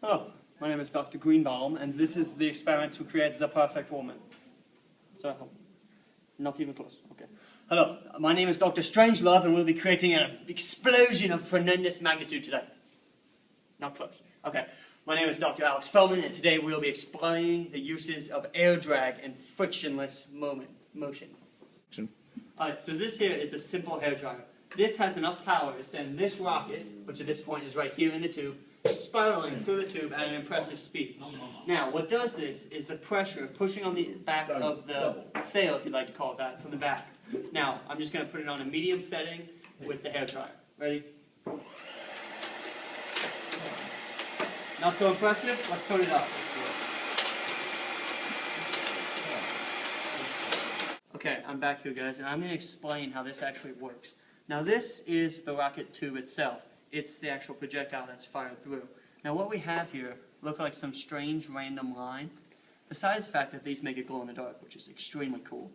Hello, my name is Dr. Greenbaum, and this is the experiment to create the perfect woman. So, not even close. Okay. Hello, my name is Dr. Strangelove, and we'll be creating an explosion of tremendous magnitude today. Not close. Okay. My name is Dr. Alex Feldman, and today we'll be exploring the uses of air drag and frictionless motion. Alright, so this here is a simple hair dryer. This has enough power to send this rocket, which at this point is right here in the tube, spiraling through the tube at an impressive speed. Now, what does this is the pressure pushing on the back of the sail, if you'd like to call it that, from the back. Now, I'm just going to put it on a medium setting with the hair dryer. Ready? Not so impressive? Let's turn it up. Okay, I'm back here, guys, and I'm going to explain how this actually works. Now, this is the rocket tube itself. It's the actual projectile that's fired through. Now, what we have here look like some strange random lines, besides the fact that these make it glow in the dark, which is extremely cool.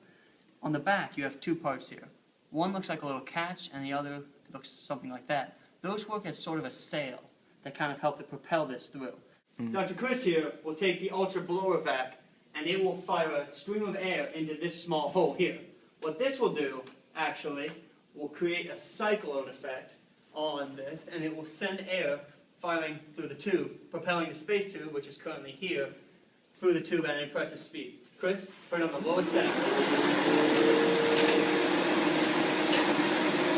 On the back, you have two parts here. One looks like a little catch, and the other looks something like that. Those work as sort of a sail that kind of help to propel this through. Dr. Chris here will take the ultra blower vac, and it will fire a stream of air into this small hole here. What this will do, actually, will create a cyclone effect on this, and it will send air firing through the tube, propelling the space tube, which is currently here, through the tube at an impressive speed. Chris, put it on the lowest setting, please.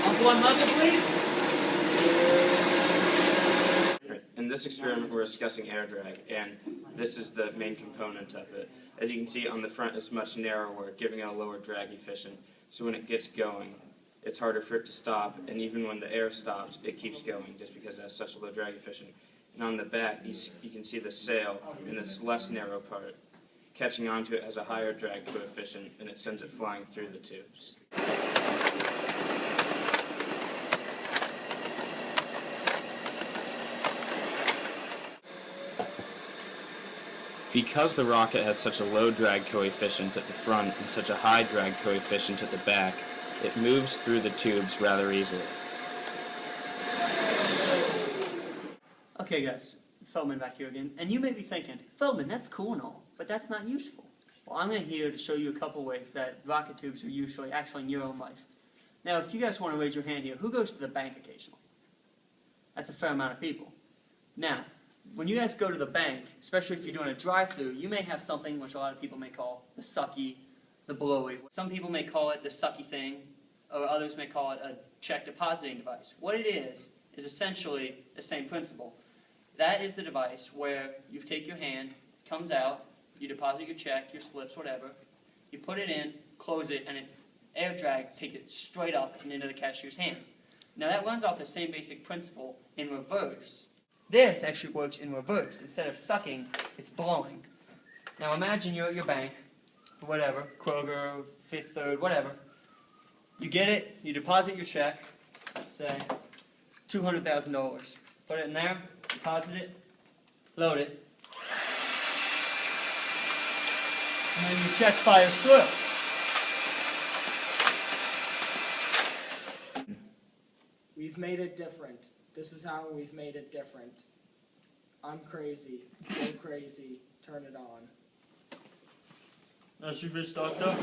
Up one level, please. In this experiment, we're discussing air drag, and this is the main component of it. As you can see, on the front, it's much narrower, giving it a lower drag efficient. So when it gets going, it's harder for it to stop, and even when the air stops, it keeps going, just because it has such a low drag efficient. And on the back, you can see the sail in this less narrow part. Catching onto it has a higher drag coefficient, and it sends it flying through the tubes. Because the rocket has such a low drag coefficient at the front and such a high drag coefficient at the back, it moves through the tubes rather easily. Okay, guys, Feldman back here again. And you may be thinking, Feldman, that's cool and all, but that's not useful. Well, I'm here to show you a couple ways that rocket tubes are useful actually in your own life. Now, if you guys want to raise your hand here, who goes to the bank occasionally? That's a fair amount of people. Now, when you guys go to the bank, especially if you're doing a drive-through, you may have something which a lot of people may call the sucky, the blowy. Some people may call it the sucky thing, or others may call it a check depositing device. What it is essentially the same principle. That is the device where you take your hand, it comes out, you deposit your check, your slips, whatever, you put it in, close it, and air drag takes it straight up and into the cashier's hands. Now that runs off the same basic principle in reverse. This actually works in reverse. Instead of sucking, it's blowing. Now imagine you're at your bank, or whatever, Kroger, Fifth Third, whatever. You get it, you deposit your check, let's say $200,000. Put it in there, deposit it, load it, and then your check fires through. We've made it different. This is how we've made it different. I'm crazy. Go crazy. Turn it on. That's your bitch, doctor.